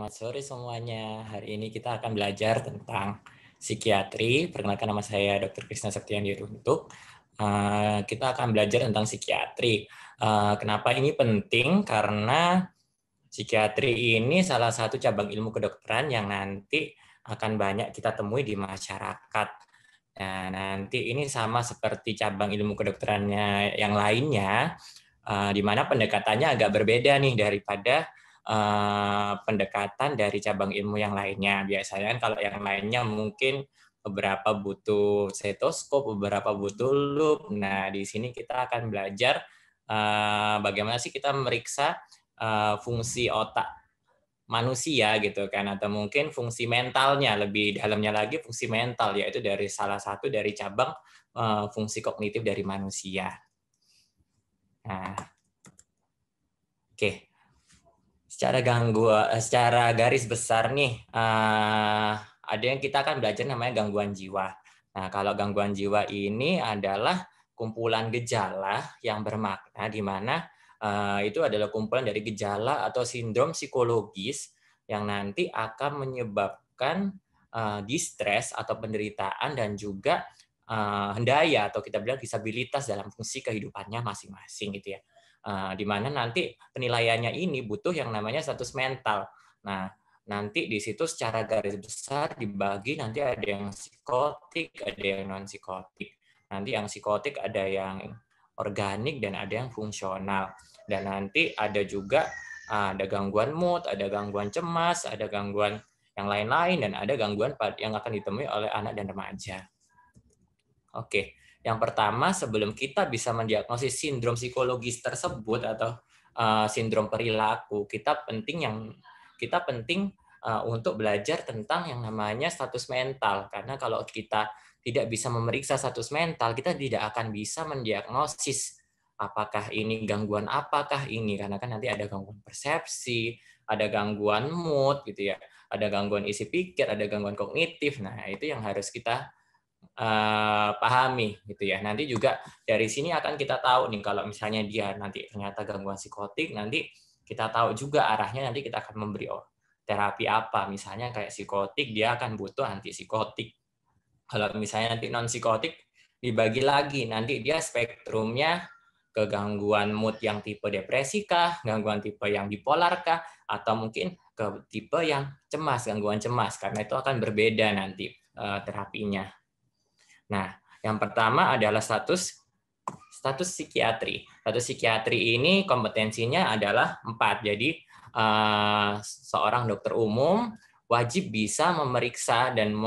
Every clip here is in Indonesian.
Selamat sore semuanya. Hari ini kita akan belajar tentang psikiatri. Perkenalkan nama saya Dr. Krisna Septiandi Runtuk. Kita akan belajar tentang psikiatri. Kenapa ini penting? Karena psikiatri ini salah satu cabang ilmu kedokteran yang nanti akan banyak kita temui di masyarakat. Nah, nanti ini sama seperti cabang ilmu kedokterannya yang lainnya, di mana pendekatannya agak berbeda nih daripada pendekatan dari cabang ilmu yang lainnya. Biasanya kan kalau yang lainnya mungkin beberapa butuh stetoskop, beberapa butuh loop. Nah, di sini kita akan belajar bagaimana sih kita memeriksa fungsi otak manusia gitu kan, atau mungkin fungsi mentalnya, lebih dalamnya lagi fungsi mental, yaitu dari salah satu dari cabang fungsi kognitif dari manusia. Nah, oke. Secara garis besar nih, ada yang kita akan belajar namanya gangguan jiwa. Nah, kalau gangguan jiwa ini adalah kumpulan gejala yang bermakna di mana itu adalah kumpulan dari gejala atau sindrom psikologis yang nanti akan menyebabkan distres atau penderitaan dan juga hendaya atau kita bilang disabilitas dalam fungsi kehidupannya masing-masing gitu ya. Di mana nanti penilaiannya ini butuh yang namanya status mental. Nah, nanti di situ secara garis besar dibagi, nanti ada yang psikotik, ada yang non psikotik. Nanti yang psikotik ada yang organik dan ada yang fungsional. Dan nanti ada juga ada gangguan mood, ada gangguan cemas, ada gangguan yang lain-lain, dan ada gangguan yang akan ditemui oleh anak dan remaja. Oke, yang pertama sebelum kita bisa mendiagnosis sindrom psikologis tersebut atau sindrom perilaku, kita penting untuk belajar tentang yang namanya status mental, karena kalau kita tidak bisa memeriksa status mental, kita tidak akan bisa mendiagnosis apakah ini gangguan apakah ini, karena kan nanti ada gangguan persepsi, ada gangguan mood gitu ya, ada gangguan isi pikir, ada gangguan kognitif. Nah, itu yang harus kita pahami gitu ya. Nanti juga dari sini akan kita tahu nih kalau misalnya dia nanti ternyata gangguan psikotik, nanti kita tahu juga arahnya, nanti kita akan memberi terapi apa. Misalnya kayak psikotik, dia akan butuh antipsikotik. Kalau misalnya nanti non psikotik, dibagi lagi, nanti dia spektrumnya ke gangguan mood yang tipe depresi kah, gangguan tipe yang bipolar kah, atau mungkin ke tipe yang cemas, gangguan cemas, karena itu akan berbeda nanti terapinya. Nah, yang pertama adalah status psikiatri. Status psikiatri ini kompetensinya adalah 4. Jadi, seorang dokter umum wajib bisa memeriksa dan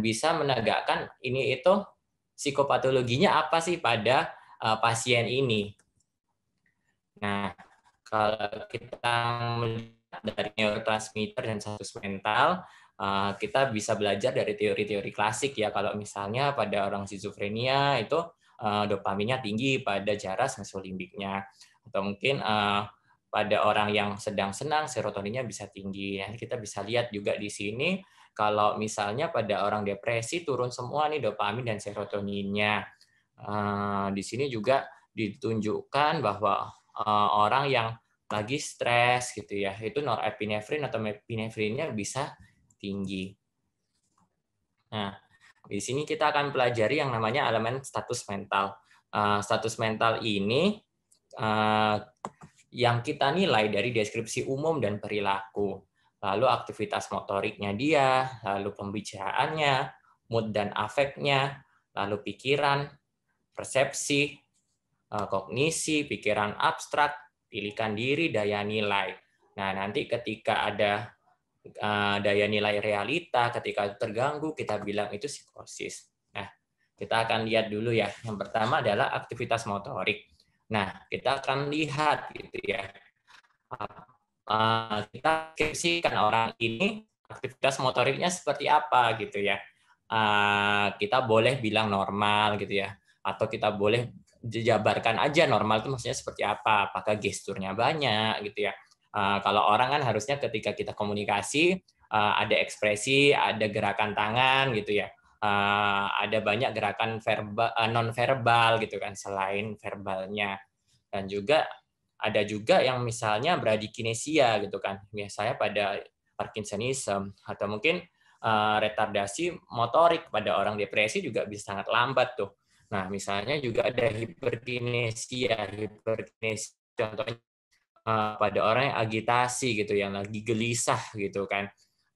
bisa menegakkan ini itu psikopatologinya apa sih pada pasien ini. Nah, kalau kita melihat dari neurotransmitter dan status mental, kita bisa belajar dari teori-teori klasik ya. Kalau misalnya pada orang skizofrenia itu dopaminnya tinggi pada jaras mesolimbiknya, atau mungkin pada orang yang sedang senang serotoninnya bisa tinggi. Nah, kita bisa lihat juga di sini kalau misalnya pada orang depresi turun semua nih dopamin dan serotoninnya. Di sini juga ditunjukkan bahwa orang yang lagi stres gitu ya, itu norepinefrin atau epinefrinnya bisa tinggi. Nah, di sini kita akan pelajari yang namanya elemen status mental. Status mental ini yang kita nilai dari deskripsi umum dan perilaku, lalu aktivitas motoriknya dia, lalu pembicaraannya, mood dan afeknya, lalu pikiran, persepsi, kognisi, pikiran abstrak, pilihkan diri, daya nilai. Nah, nanti ketika ada daya nilai realita, ketika terganggu, kita bilang itu psikosis. Nah, kita akan lihat dulu ya. Yang pertama adalah aktivitas motorik. Nah, kita akan lihat gitu ya. Kita deskripsikan orang ini aktivitas motoriknya seperti apa gitu ya. Kita boleh bilang normal gitu ya, atau kita boleh jabarkan aja normal itu maksudnya seperti apa, apakah gesturnya banyak gitu ya. Kalau orang kan harusnya ketika kita komunikasi ada ekspresi, ada gerakan tangan gitu ya, ada banyak gerakan verbal non verbal gitu kan selain verbalnya, dan juga ada juga yang misalnya bradykinesia gitu kan, biasanya pada Parkinsonism, atau mungkin retardasi motorik pada orang depresi juga bisa sangat lambat tuh. Nah, misalnya juga ada hiperkinesia. Hiperkinesia contohnya pada orang yang agitasi gitu, yang lagi gelisah gitu kan.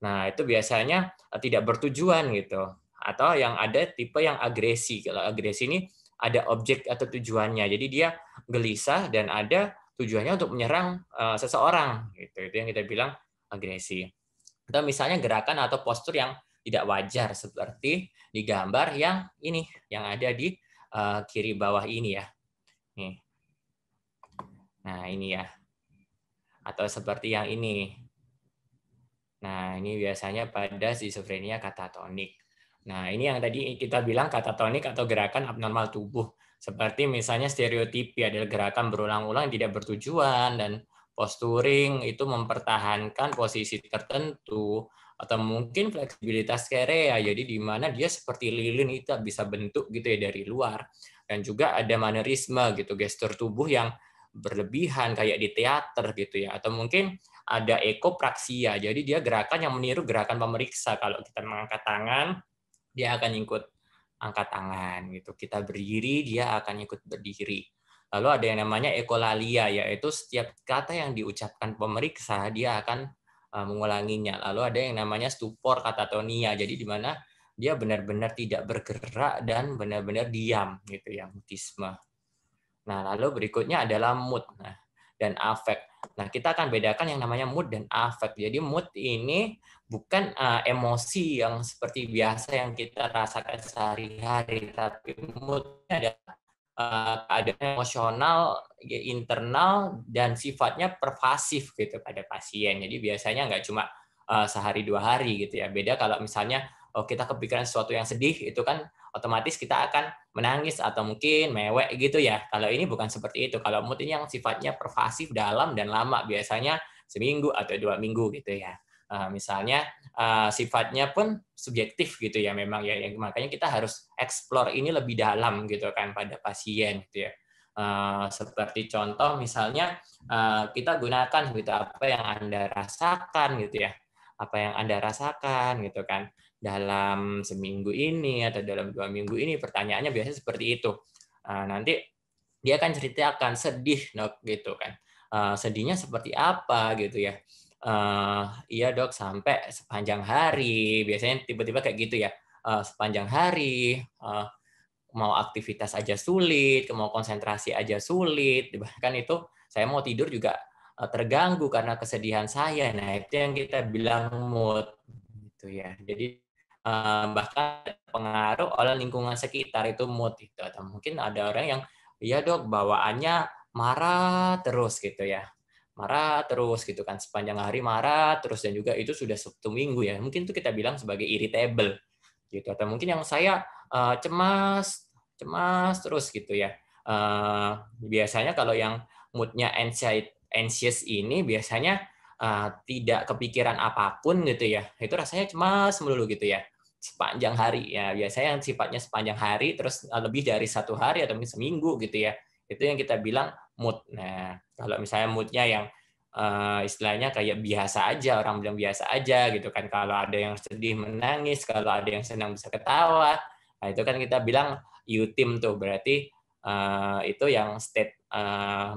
Nah, itu biasanya tidak bertujuan gitu. Atau yang ada tipe yang agresi. Kalau agresi ini ada objek atau tujuannya. Jadi dia gelisah dan ada tujuannya untuk menyerang seseorang gitu. Itu yang kita bilang agresi. Atau misalnya gerakan atau postur yang tidak wajar seperti di gambar yang ini, yang ada di kiri bawah ini ya. Nih. Nah, ini ya. Atau seperti yang ini. Nah, ini biasanya pada skizofrenia katatonik. Nah, ini yang tadi kita bilang katatonik atau gerakan abnormal tubuh. Seperti misalnya stereotipi adalah gerakan berulang-ulang yang tidak bertujuan, dan posturing itu mempertahankan posisi tertentu, atau mungkin fleksibilitas kerea, jadi di mana dia seperti lilin itu bisa bentuk gitu ya dari luar. Dan juga ada manerisme gitu, gestur tubuh yang berlebihan kayak di teater gitu ya, atau mungkin ada ekopraksia. Jadi dia gerakan yang meniru gerakan pemeriksa. Kalau kita mengangkat tangan, dia akan ikut angkat tangan gitu. Kita berdiri, dia akan ikut berdiri. Lalu ada yang namanya ekolalia, yaitu setiap kata yang diucapkan pemeriksa, dia akan mengulanginya. Lalu ada yang namanya stupor katatonia. Jadi di mana dia benar-benar tidak bergerak dan benar-benar diam gitu ya, mutisme. Nah, lalu berikutnya adalah mood dan affect. Nah, kita akan bedakan yang namanya mood dan affect. Jadi mood ini bukan emosi yang seperti biasa yang kita rasakan sehari-hari, tapi mood adalah keadaan emosional internal dan sifatnya pervasif gitu pada pasien. Jadi biasanya nggak cuma sehari dua hari gitu ya. Beda kalau misalnya kita kepikiran sesuatu yang sedih, itu kan otomatis kita akan menangis atau mungkin mewek gitu ya. Kalau ini bukan seperti itu. Kalau mood ini yang sifatnya pervasif, dalam dan lama, biasanya seminggu atau 2 minggu gitu ya. Misalnya sifatnya pun subjektif gitu ya memang ya, makanya kita harus explore ini lebih dalam gitu kan pada pasien gitu ya. Seperti contoh misalnya kita gunakan gitu apa yang Anda rasakan gitu ya, apa yang Anda rasakan gitu kan dalam seminggu ini atau dalam 2 minggu ini, pertanyaannya biasanya seperti itu. Nanti dia akan ceritakan sedih dok gitu kan. Sedihnya seperti apa gitu ya. Iya dok, sampai sepanjang hari, biasanya tiba-tiba kayak gitu ya. Sepanjang hari, mau aktivitas aja sulit, mau konsentrasi aja sulit, bahkan itu saya mau tidur juga terganggu karena kesedihan saya. Nah, itu yang kita bilang mood gitu ya. Jadi bahkan pengaruh oleh lingkungan sekitar itu mood itu. Atau mungkin ada orang yang iya dok bawaannya marah terus gitu ya, marah terus gitu kan sepanjang hari marah terus, dan juga itu sudah 1 minggu ya, mungkin itu kita bilang sebagai irritable gitu. Atau mungkin yang saya cemas cemas terus gitu ya. Biasanya kalau yang moodnya anxious ini biasanya tidak kepikiran apapun gitu ya, itu rasanya cemas melulu gitu ya sepanjang hari ya, biasanya yang sifatnya sepanjang hari terus lebih dari 1 hari atau mungkin seminggu gitu ya, itu yang kita bilang mood. Nah, kalau misalnya moodnya yang istilahnya kayak biasa aja, orang bilang biasa aja gitu kan, kalau ada yang sedih menangis, kalau ada yang senang bisa ketawa, nah itu kan kita bilang eutim tuh, berarti itu yang state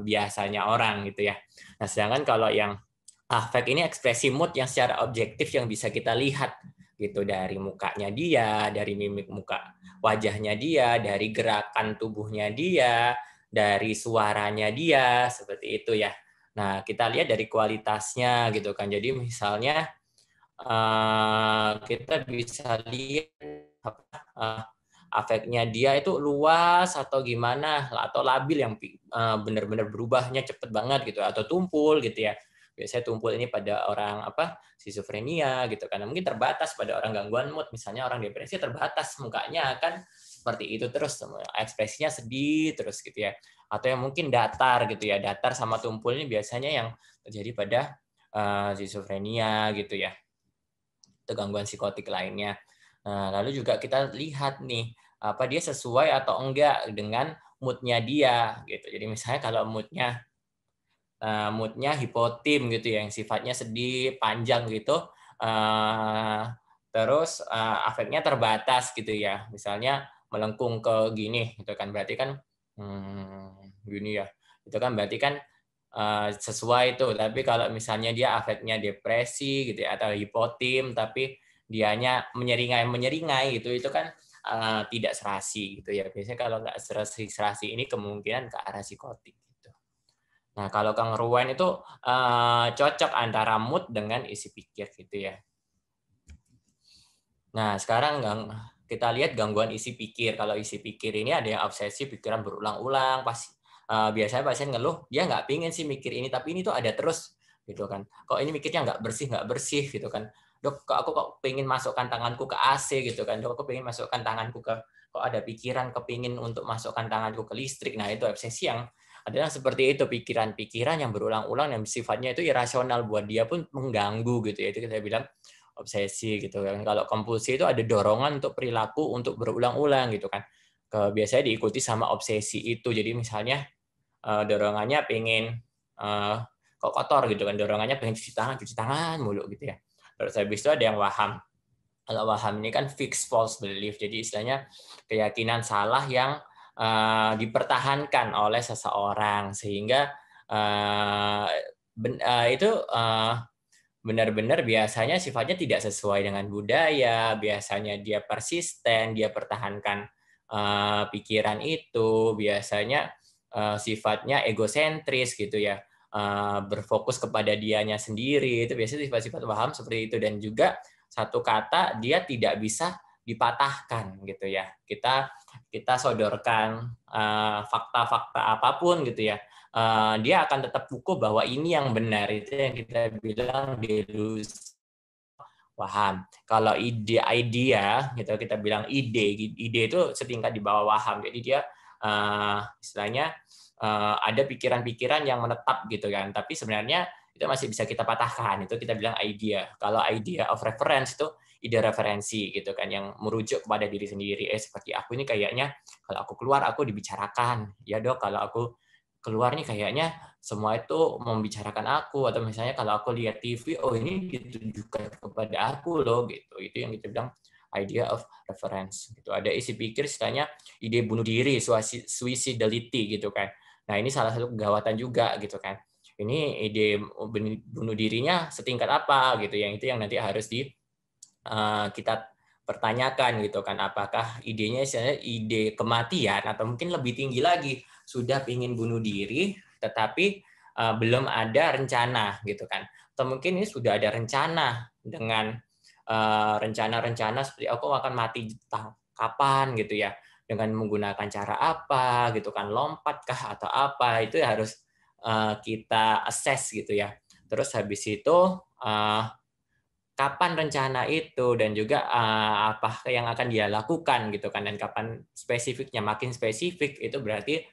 biasanya orang gitu ya. Nah, sedangkan kalau yang affect ini ekspresi mood yang secara objektif yang bisa kita lihat gitu dari mukanya dia, dari mimik muka wajahnya dia, dari gerakan tubuhnya dia, dari suaranya dia, seperti itu ya. Nah, kita lihat dari kualitasnya gitu kan. Jadi misalnya kita bisa lihat afeknya dia itu luas atau gimana, atau labil yang benar-benar berubahnya cepet banget gitu, atau tumpul gitu ya. Biasanya tumpul ini pada orang skizofrenia gitu, karena mungkin terbatas pada orang gangguan mood, misalnya orang depresi terbatas mukanya kan seperti itu terus, ekspresinya sedih terus gitu ya. Atau yang mungkin datar gitu ya, datar sama tumpul ini biasanya yang terjadi pada skizofrenia gitu ya, atau gangguan psikotik lainnya. Nah, lalu juga kita lihat nih apa dia sesuai atau enggak dengan moodnya dia gitu. Jadi misalnya kalau moodnya moodnya hipotim gitu ya, yang sifatnya sedih, panjang gitu. Terus afeknya terbatas gitu ya. Misalnya melengkung ke gini gitu kan, berarti kan gini ya. Itu kan berarti kan sesuai itu. Tapi kalau misalnya dia afeknya depresi gitu ya, atau hipotim tapi dianya menyeringai gitu, itu kan tidak serasi gitu ya. Biasanya kalau nggak serasi ini kemungkinan ke arah psikotik gitu. Nah, kalau gangguan itu cocok antara mood dengan isi pikir gitu ya. Nah, sekarang kita lihat gangguan isi pikir. Kalau isi pikir ini ada yang obsesi, pikiran berulang-ulang, biasanya pasien ngeluh, dia nggak pingin sih mikir ini, tapi ini tuh ada terus gitu kan. Kok ini mikirnya nggak bersih gitu kan. Dok, aku kok pengen masukkan tanganku ke AC gitu kan. Dok, aku pengen masukkan tanganku kok ada pikiran kepingin untuk masukkan tanganku ke listrik. Nah, itu obsesi yang ada yang seperti itu, pikiran-pikiran yang berulang-ulang yang sifatnya itu irasional, buat dia pun mengganggu gitu ya. Itu kita bilang obsesi gitu kan. Kalau kompulsi itu ada dorongan untuk perilaku untuk berulang-ulang gitu kan. Biasanya diikuti sama obsesi itu. Jadi misalnya dorongannya pengen kok kotor gitu kan, dorongannya pengen cuci tangan mulu gitu ya. Terus habis itu ada yang waham. Kalau waham ini kan fixed false belief. Jadi istilahnya keyakinan salah yang dipertahankan oleh seseorang sehingga itu benar-benar biasanya sifatnya tidak sesuai dengan budaya, biasanya dia persisten, dia pertahankan pikiran itu, biasanya sifatnya egosentris gitu ya, berfokus kepada dianya sendiri, itu biasanya sifat-sifat paham seperti itu. Dan juga satu kata dia tidak bisa dipatahkan gitu ya. Kita sodorkan fakta-fakta apapun gitu ya, dia akan tetap kukuh bahwa ini yang benar. Itu yang kita bilang delusi waham. Kalau idea gitu kita bilang ide itu setingkat di bawah waham. Jadi dia istilahnya ada pikiran-pikiran yang menetap gitu kan, tapi sebenarnya itu masih bisa kita patahkan. Itu kita bilang idea. Kalau idea of reference itu ide referensi gitu kan, yang merujuk kepada diri sendiri. Seperti aku ini kayaknya kalau aku keluar aku dibicarakan. Ya dok, kalau aku keluar nih kayaknya semua itu membicarakan aku, atau misalnya kalau aku lihat TV, oh ini ditujukan kepada aku loh gitu. Itu yang kita bilang idea of reference gitu. Ada isi pikir istilahnya ide bunuh diri, suicidality gitu kan. Nah, ini salah satu kegawatan juga gitu kan. Ini ide bunuh dirinya setingkat apa gitu, yang itu yang nanti harus kita pertanyakan gitu kan, apakah idenya istilahnya ide kematian atau mungkin lebih tinggi lagi, sudah ingin bunuh diri tetapi belum ada rencana gitu kan, atau mungkin ini sudah ada rencana dengan rencana-rencana seperti aku akan mati kapan gitu ya, dengan menggunakan cara apa gitu kan, lompat kah atau apa, itu ya harus kita assess gitu ya. Terus habis itu kapan rencana itu, dan juga apa yang akan dia lakukan gitu kan, dan kapan spesifiknya. Makin spesifik itu berarti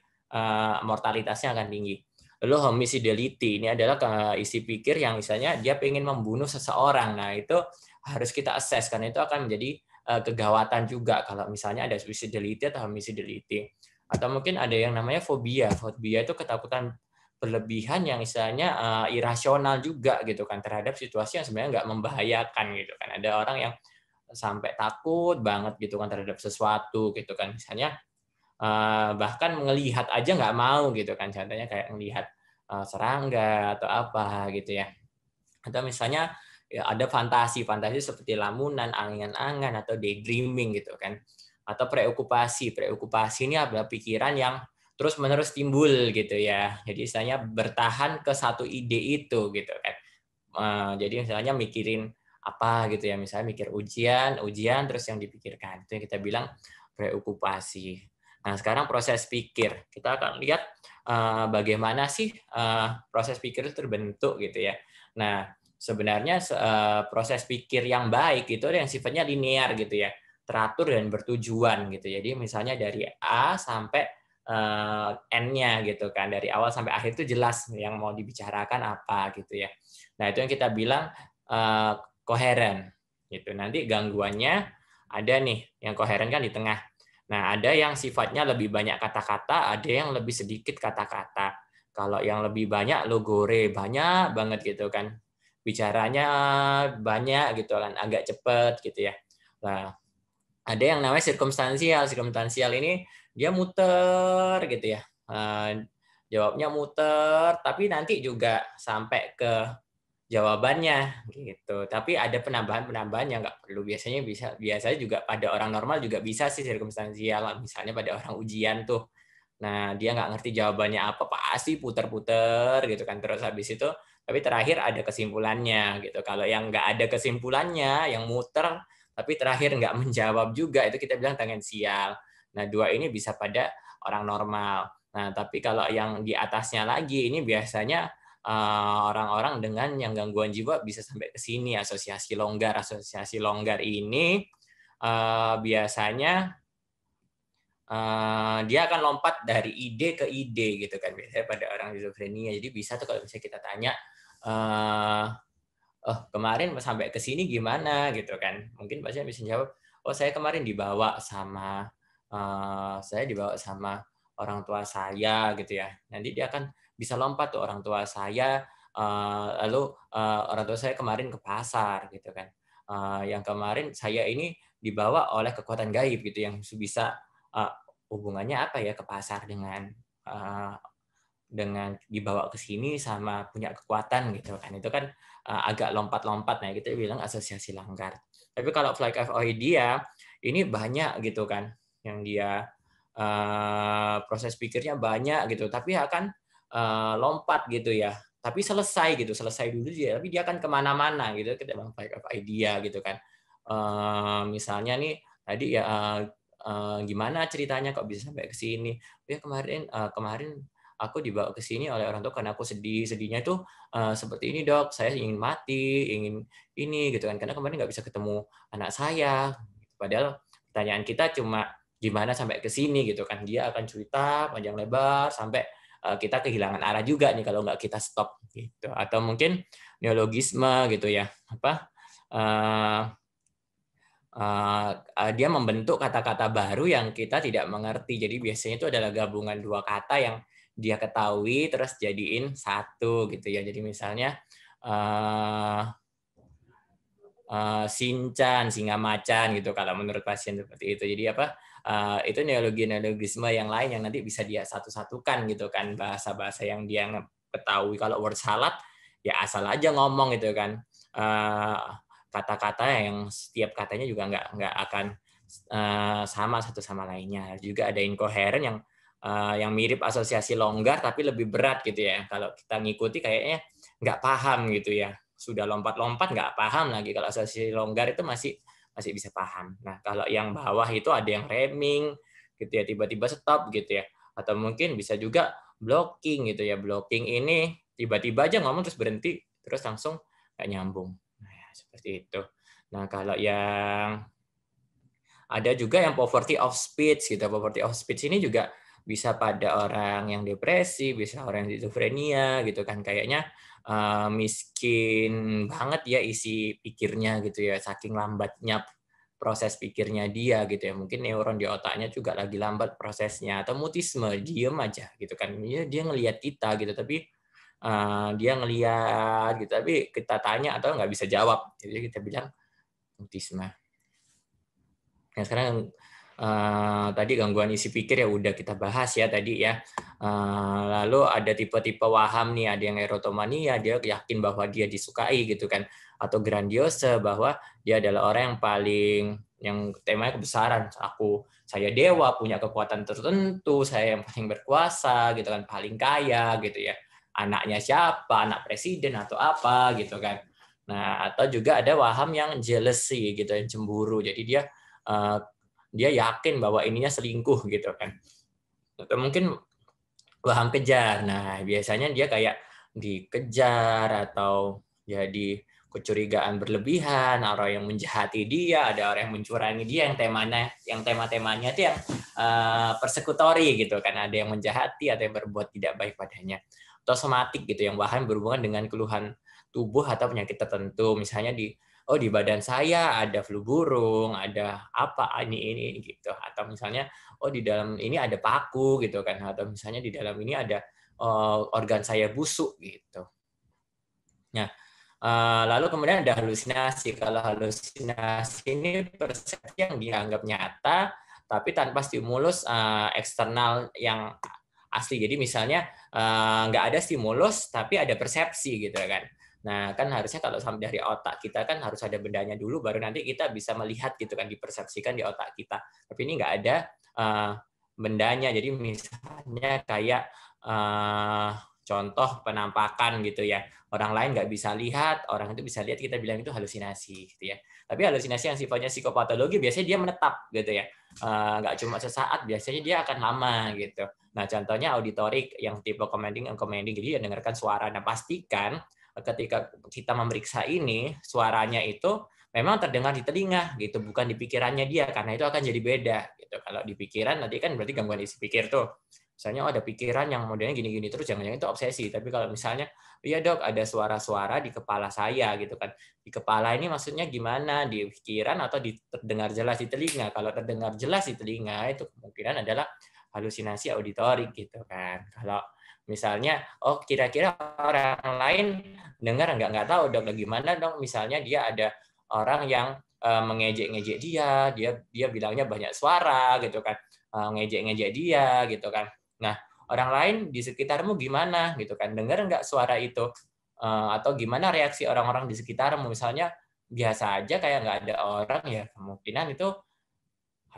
mortalitasnya akan tinggi. Lalu homicidality ini adalah isi pikir yang misalnya dia pengen membunuh seseorang. Nah, itu harus kita assess karena itu akan menjadi kegawatan juga kalau misalnya ada suicidality atau homicidality. Atau mungkin ada yang namanya fobia. Fobia itu ketakutan berlebihan yang istilahnya irasional juga gitu kan, terhadap situasi yang sebenarnya nggak membahayakan gitu kan. Ada orang yang sampai takut banget gitu kan terhadap sesuatu gitu kan, misalnya bahkan melihat aja nggak mau gitu kan, contohnya kayak melihat serangga atau apa gitu ya. Atau misalnya ya, ada fantasi seperti lamunan, angan-angan atau daydreaming gitu kan. Atau preokupasi ini adalah pikiran yang terus-menerus timbul gitu ya. Jadi istilahnya bertahan ke satu ide itu gitu kan. Jadi misalnya mikirin apa gitu ya, misalnya mikir ujian terus yang dipikirkan. Itu yang kita bilang preokupasi. Nah, sekarang proses pikir. Kita akan lihat bagaimana sih proses pikir itu terbentuk gitu ya. Nah, sebenarnya proses pikir yang baik itu yang sifatnya linear gitu ya, teratur dan bertujuan gitu. Jadi misalnya dari A sampai N-nya gitu kan, dari awal sampai akhir itu jelas yang mau dibicarakan apa gitu ya. Nah, itu yang kita bilang koheren gitu. Nanti gangguannya ada nih, yang koheren kan di tengah. Nah, ada yang sifatnya lebih banyak kata-kata, ada yang lebih sedikit kata-kata. Kalau yang lebih banyak logore, banyak banget gitu kan. Bicaranya banyak gitu kan, agak cepet gitu ya. Nah, ada yang namanya sirkumstansial. Sirkumstansial ini dia muter gitu ya. Jawabnya muter, tapi nanti juga sampai ke jawabannya gitu. Tapi ada penambahan-penambahan yang nggak perlu. Biasanya juga pada orang normal juga bisa sih sirkumstansial. Misalnya pada orang ujian tuh. Nah, dia nggak ngerti jawabannya apa, pasti puter-puter gitu kan. Terus habis itu, tapi terakhir ada kesimpulannya gitu. Kalau yang nggak ada kesimpulannya, yang muter, tapi terakhir nggak menjawab juga, itu kita bilang tangensial. Nah, dua ini bisa pada orang normal. Nah, tapi kalau yang di atasnya lagi, ini biasanya orang-orang dengan yang gangguan jiwa bisa sampai ke sini, asosiasi longgar. Asosiasi longgar ini biasanya dia akan lompat dari ide ke ide gitu kan, biasanya pada orang skizofrenia. Jadi bisa tuh kalau misalnya kita tanya, oh kemarin sampai ke sini gimana gitu kan, mungkin pasien bisa jawab, oh saya kemarin dibawa sama orang tua saya gitu ya. Nanti dia akan bisa lompat tuh, orang tua saya, lalu orang tua saya kemarin ke pasar gitu kan. Yang kemarin saya ini dibawa oleh kekuatan gaib gitu, yang bisa hubungannya apa ya ke pasar dengan dibawa ke sini sama punya kekuatan gitu kan. Itu kan agak lompat-lompat, nah kita bilang asosiasi langgar. Tapi kalau flight of idea ini banyak gitu kan, yang dia proses pikirnya banyak gitu, tapi akan lompat gitu ya. Tapi selesai dulu dia, tapi dia akan kemana-mana gitu. Kita bilang flight of idea gitu kan. Misalnya nih tadi ya, gimana ceritanya kok bisa sampai ke sini? Ya kemarin aku dibawa ke sini oleh orang tua karena aku sedih. Sedihnya itu seperti ini dok, saya ingin mati, ingin ini gitu kan, karena kemarin nggak bisa ketemu anak saya. Padahal pertanyaan kita cuma gimana sampai ke sini gitu kan. Dia akan cerita panjang lebar sampai kita kehilangan arah juga nih kalau nggak kita stop gitu. Atau mungkin neologisme gitu ya, apa dia membentuk kata-kata baru yang kita tidak mengerti. Jadi biasanya itu adalah gabungan dua kata yang dia ketahui terus jadiin satu gitu ya. Jadi misalnya sinchan, singa macan gitu kalau menurut pasien seperti itu. Jadi apa? Itu neologisme yang lain yang nanti bisa dia satu-satukan gitu kan, bahasa-bahasa yang dia ketahui. Kalau word salad ya asal aja ngomong gitu kan. Kata-kata yang setiap katanya juga nggak akan sama satu sama lainnya. Juga ada incoherent yang mirip asosiasi longgar tapi lebih berat gitu ya. Kalau kita ngikuti kayaknya nggak paham gitu ya. Sudah lompat-lompat nggak paham lagi. Kalau asosiasi longgar itu masih bisa paham. Nah, kalau yang bawah itu ada yang remming gitu ya, tiba-tiba stop gitu ya. Atau mungkin bisa juga blocking gitu ya. Blocking ini tiba-tiba aja ngomong terus berhenti, terus langsung nggak nyambung. Nah, seperti itu. Nah, kalau yang ada juga yang poverty of speech gitu. Poverty of speech ini juga bisa pada orang yang depresi, bisa orang yang schizophrenia gitu kan. Kayaknya miskin banget ya isi pikirnya gitu ya, saking lambatnya proses pikirnya dia gitu ya. Mungkin neuron di otaknya juga lagi lambat prosesnya, atau mutisme, diem aja gitu kan. Dia ngelihat kita gitu, tapi dia ngelihat gitu, tapi kita tanya atau nggak bisa jawab. Jadi kita bilang mutisme. Nah, sekarang tadi gangguan isi pikir ya udah kita bahas ya tadi ya. Lalu ada tipe-tipe waham nih, ada yang erotomania, dia yakin bahwa dia disukai gitu kan, atau grandiose bahwa dia adalah orang yang paling, yang temanya kebesaran. Saya dewa, punya kekuatan tertentu, saya yang paling berkuasa gitu kan, paling kaya gitu ya. Anaknya siapa, anak presiden atau apa gitu kan. Nah, atau juga ada waham yang jealousy gitu, yang cemburu. Jadi dia yakin bahwa ininya selingkuh gitu kan. Atau mungkin waham kejar. Nah, biasanya dia kayak dikejar atau jadi kecurigaan berlebihan, orang yang menjahati dia, ada orang yang mencurangi dia, yang tema-temanya itu yang persekutori gitu kan, ada yang menjahati atau yang berbuat tidak baik padanya. Atau somatik gitu, yang waham berhubungan dengan keluhan tubuh atau penyakit tertentu, misalnya di badan saya ada flu burung, ada apa ini gitu, atau misalnya di dalam ini ada paku gitu kan, atau misalnya di dalam ini ada organ saya busuk gitu. Nah, lalu kemudian ada halusinasi. Kalau halusinasi ini persepsi yang dianggap nyata, tapi tanpa stimulus eksternal yang asli. Jadi misalnya nggak ada stimulus, tapi ada persepsi gitu kan. Nah, kan harusnya kalau sampai dari otak kita kan harus ada bendanya dulu, baru nanti kita bisa melihat gitu kan, dipersepsikan di otak kita. Tapi ini nggak ada bendanya. Jadi misalnya kayak contoh penampakan gitu ya. Orang lain nggak bisa lihat, orang itu bisa lihat, kita bilang itu halusinasi gitu ya. Tapi halusinasi yang sifatnya psikopatologi biasanya dia menetap gitu ya. Nggak cuma sesaat, biasanya dia akan lama gitu. Nah, contohnya auditorik yang tipe commanding, uncommanding, jadi dia dengarkan suara. Nah, pastikan ketika kita memeriksa ini, suaranya itu memang terdengar di telinga gitu, bukan di pikirannya dia, karena itu akan jadi beda gitu. Kalau di pikiran nanti kan berarti gangguan isi pikir tuh. Misalnya ada pikiran yang modelnya gini-gini terus, jangan-jangan itu obsesi. Tapi kalau misalnya, iya dok, ada suara-suara di kepala saya gitu kan. Di kepala ini maksudnya gimana? Di pikiran atau terdengar jelas di telinga? Kalau terdengar jelas di telinga, itu kemungkinan adalah halusinasi auditorik gitu kan. Kalau misalnya, oh kira-kira orang lain dengar nggak tahu dok, gimana dong? Misalnya dia ada orang yang mengejek-ngejek dia bilangnya banyak suara gitu kan, ngejek-ngejek dia gitu kan. Nah, orang lain di sekitarmu gimana gitu kan? Dengar nggak suara itu? Atau gimana reaksi orang-orang di sekitarmu? Misalnya biasa aja kayak nggak ada orang, ya kemungkinan itu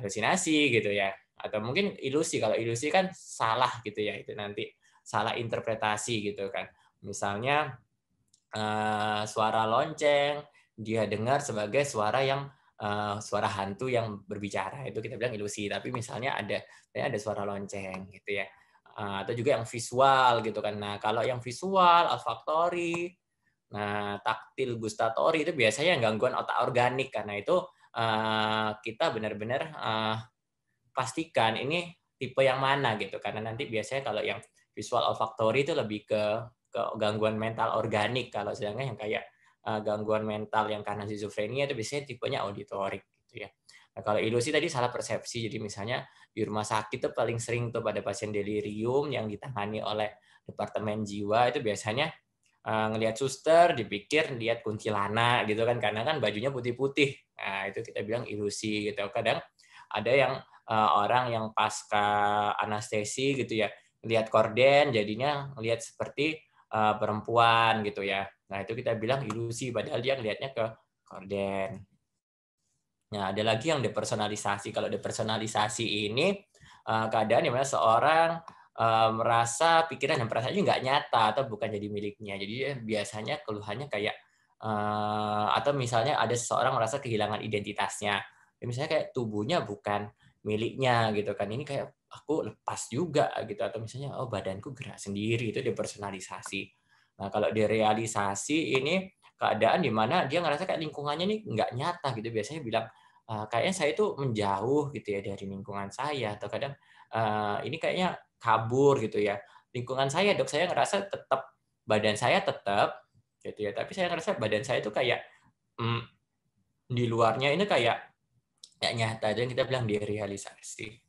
halusinasi gitu ya. Atau mungkin ilusi. Kalau ilusi kan salah gitu ya, itu nanti salah interpretasi gitu kan. Misalnya suara lonceng dia dengar sebagai suara yang suara hantu yang berbicara, itu kita bilang ilusi. Tapi misalnya ada suara lonceng gitu ya. Atau juga yang visual gitu kan. Nah, kalau yang visual, olfaktori, nah taktil, gustatori itu biasanya gangguan otak organik, karena itu kita benar-benar pastikan ini tipe yang mana gitu, karena nanti biasanya kalau yang visual olfaktori itu lebih ke gangguan mental organik, kalau sedangkan yang kayak gangguan mental yang karena schizophrenia itu biasanya tipenya auditorik gitu ya. Nah, kalau ilusi tadi salah persepsi, jadi misalnya di rumah sakit itu paling sering tuh pada pasien delirium yang ditangani oleh departemen jiwa itu biasanya ngelihat suster dipikir lihat kuntilanak gitu kan, karena kan bajunya putih-putih. Nah, itu kita bilang ilusi gitu. Kadang ada yang orang yang pasca anestesi gitu ya, lihat korden jadinya lihat seperti perempuan gitu ya. Nah, itu kita bilang ilusi, padahal dia ngelihatnya ke korden. Nah, ada lagi yang depersonalisasi. Kalau depersonalisasi ini keadaan di mana seorang merasa pikiran dan perasaannya nggak nyata atau bukan jadi miliknya. Jadi biasanya keluhannya kayak atau misalnya ada seseorang merasa kehilangan identitasnya. Ya, misalnya kayak tubuhnya bukan miliknya gitu kan. Ini kayak aku lepas juga gitu, atau misalnya oh badanku gerak sendiri, itu depersonalisasi. Nah, kalau derealisasi ini keadaan di mana dia ngerasa kayak lingkungannya ini nggak nyata gitu. Biasanya bilang kayaknya saya itu menjauh gitu ya dari lingkungan saya, atau kadang ini kayaknya kabur gitu ya. Lingkungan saya, dok, saya ngerasa tetap badan saya tetap gitu ya, tapi saya ngerasa badan saya itu kayak di luarnya ini kayak nggak nyata, dan kita bilang derealisasi.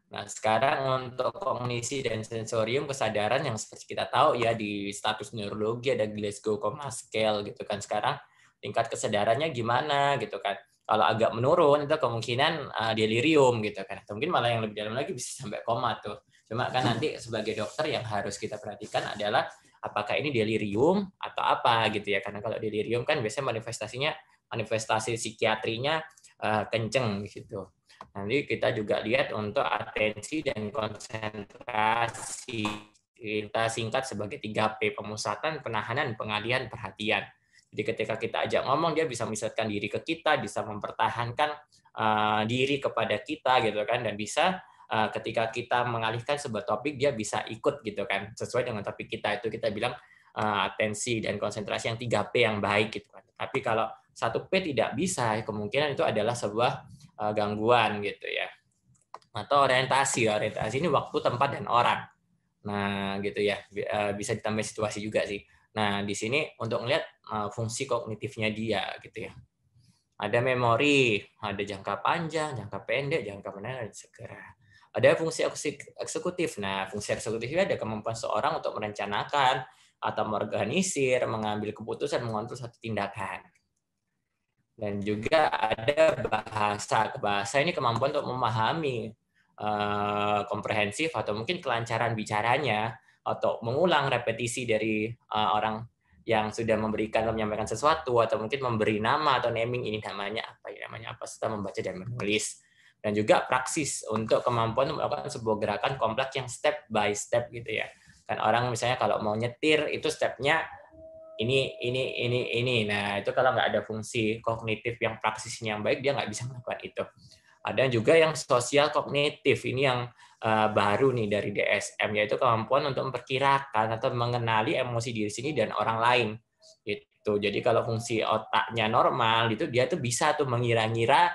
Nah, sekarang untuk kognisi dan sensorium, kesadaran yang seperti kita tahu ya di status neurologi ada Glasgow Coma Scale gitu kan. Sekarang tingkat kesadarannya gimana gitu kan. Kalau agak menurun itu kemungkinan delirium gitu kan. Atau mungkin malah yang lebih dalam lagi bisa sampai koma tuh. Cuma kan nanti sebagai dokter yang harus kita perhatikan adalah apakah ini delirium atau apa gitu ya. Karena kalau delirium kan biasanya manifestasi psikiatrinya kenceng gitu. Nanti kita juga lihat untuk atensi dan konsentrasi. Kita singkat sebagai 3P, pemusatan, penahanan, pengalihan perhatian. Jadi ketika kita ajak ngomong, dia bisa memisatkan diri ke kita, bisa mempertahankan diri kepada kita gitu kan, dan bisa ketika kita mengalihkan sebuah topik, dia bisa ikut gitu kan, sesuai dengan topik kita. Itu kita bilang atensi dan konsentrasi yang 3P yang baik gitu kan. Tapi kalau 1P tidak bisa, kemungkinan itu adalah sebuah gangguan gitu ya. Atau orientasi ini waktu, tempat, dan orang. Nah gitu ya, bisa ditambah situasi juga sih. Nah di sini untuk melihat fungsi kognitifnya dia gitu ya. Ada memori, ada jangka panjang, jangka pendek, jangka menengah, dan segera. Ada fungsi eksekutif. Nah, fungsi eksekutif itu ada kemampuan seorang untuk merencanakan atau mengorganisir, mengambil keputusan, mengontrol satu tindakan. Dan juga ada bahasa. Bahasa ini kemampuan untuk memahami komprehensif atau mungkin kelancaran bicaranya atau mengulang repetisi dari orang yang sudah memberikan atau menyampaikan sesuatu atau mungkin memberi nama atau naming ini namanya apa serta membaca dan menulis. Dan juga praksis untuk kemampuan melakukan sebuah gerakan kompleks yang step by step gitu ya. Kan orang misalnya kalau mau nyetir itu stepnya ini. Nah, itu kalau nggak ada fungsi kognitif yang praksisnya yang baik, dia nggak bisa melakukan itu. Ada juga yang sosial kognitif, ini yang baru nih dari DSM, yaitu kemampuan untuk memperkirakan atau mengenali emosi diri sendiri dan orang lain. Gitu. Jadi kalau fungsi otaknya normal, itu dia tuh bisa tuh mengira-ngira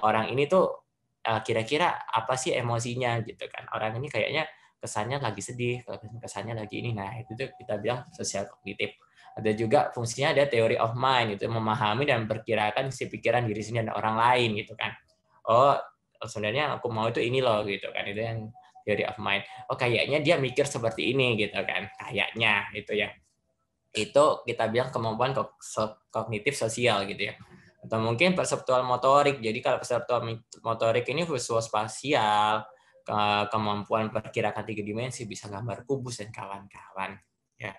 orang ini tuh kira-kira apa sih emosinya gitu kan. Orang ini kayaknya kesannya lagi sedih, kesannya lagi ini. Nah, itu tuh kita bilang sosial kognitif. Ada juga fungsinya ada theory of mind, itu memahami dan memperkirakan isi pikiran diri sendiri dan orang lain gitu kan. Oh, sebenarnya aku mau itu ini loh gitu kan. Itu yang theory of mind. Oh, kayaknya dia mikir seperti ini gitu kan. Kayaknya itu ya. Itu kita bilang kemampuan kognitif sosial gitu ya. Atau mungkin perseptual motorik. Jadi kalau perseptual motorik ini visual spasial, kemampuan perkirakan 3 dimensi, bisa gambar kubus dan kawan-kawan. Ya.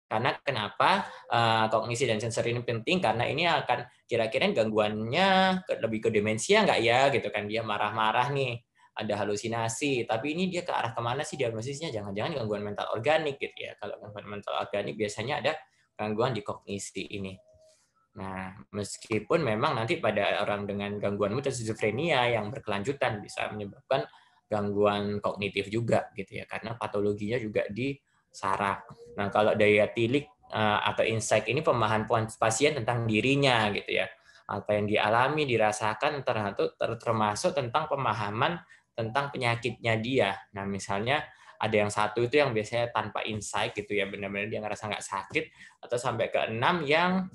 Karena kenapa kognisi dan sensor ini penting? Karena ini akan kira-kira gangguannya lebih ke demensia nggak ya gitu kan, dia marah-marah nih, ada halusinasi, tapi ini dia ke arah kemana sih diagnosisnya? Jangan-jangan gangguan mental organik gitu ya. Kalau gangguan mental organik biasanya ada gangguan di kognisi ini. Nah, meskipun memang nanti pada orang dengan gangguan mood skizofrenia yang berkelanjutan bisa menyebabkan gangguan kognitif juga gitu ya, karena patologinya juga di saraf. Nah, kalau daya tilik atau insight ini pemahaman pasien tentang dirinya gitu ya. Apa yang dialami, dirasakan termasuk tentang pemahaman tentang penyakitnya dia. Nah, misalnya ada yang satu itu yang biasanya tanpa insight gitu ya, benar-benar dia ngerasa nggak sakit, atau sampai ke 6 yang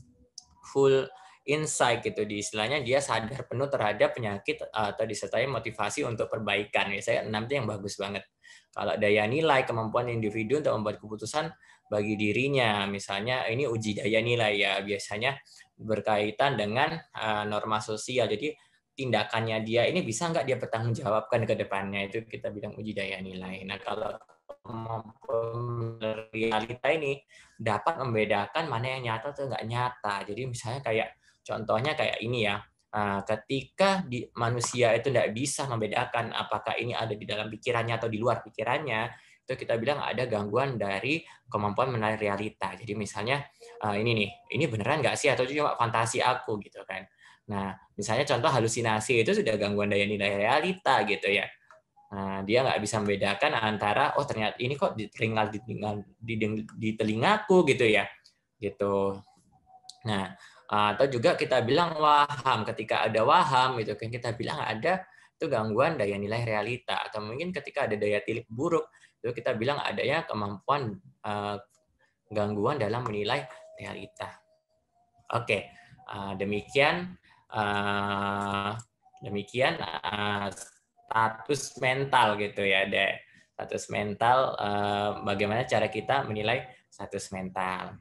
full insight gitu, di istilahnya dia sadar penuh terhadap penyakit atau disertai motivasi untuk perbaikan. Saya 6 itu yang bagus banget. Kalau daya nilai, kemampuan individu untuk membuat keputusan bagi dirinya, misalnya ini uji daya nilai ya, biasanya berkaitan dengan norma sosial. Jadi tindakannya dia ini bisa nggak dia bertanggungjawabkan ke depannya, itu kita bilang uji daya nilai. Nah, kalau kemampuan realita ini dapat membedakan mana yang nyata atau nggak nyata. Jadi misalnya kayak contohnya kayak ini ya, ketika manusia itu tidak bisa membedakan apakah ini ada di dalam pikirannya atau di luar pikirannya, itu kita bilang ada gangguan dari kemampuan menilai realita. Jadi misalnya ini nih, ini beneran nggak sih atau cuma fantasi aku gitu kan. Nah, misalnya contoh halusinasi itu sudah gangguan daya nilai realita gitu ya. Nah, dia nggak bisa membedakan antara oh ternyata ini kok di telingaku gitu ya, gitu. Nah, atau juga kita bilang waham, ketika ada waham itu kan kita bilang ada itu gangguan daya nilai realita, atau mungkin ketika ada daya tilik buruk itu kita bilang adanya kemampuan gangguan dalam menilai realita. Oke, demikian status mental gitu ya, status mental, bagaimana cara kita menilai status mental.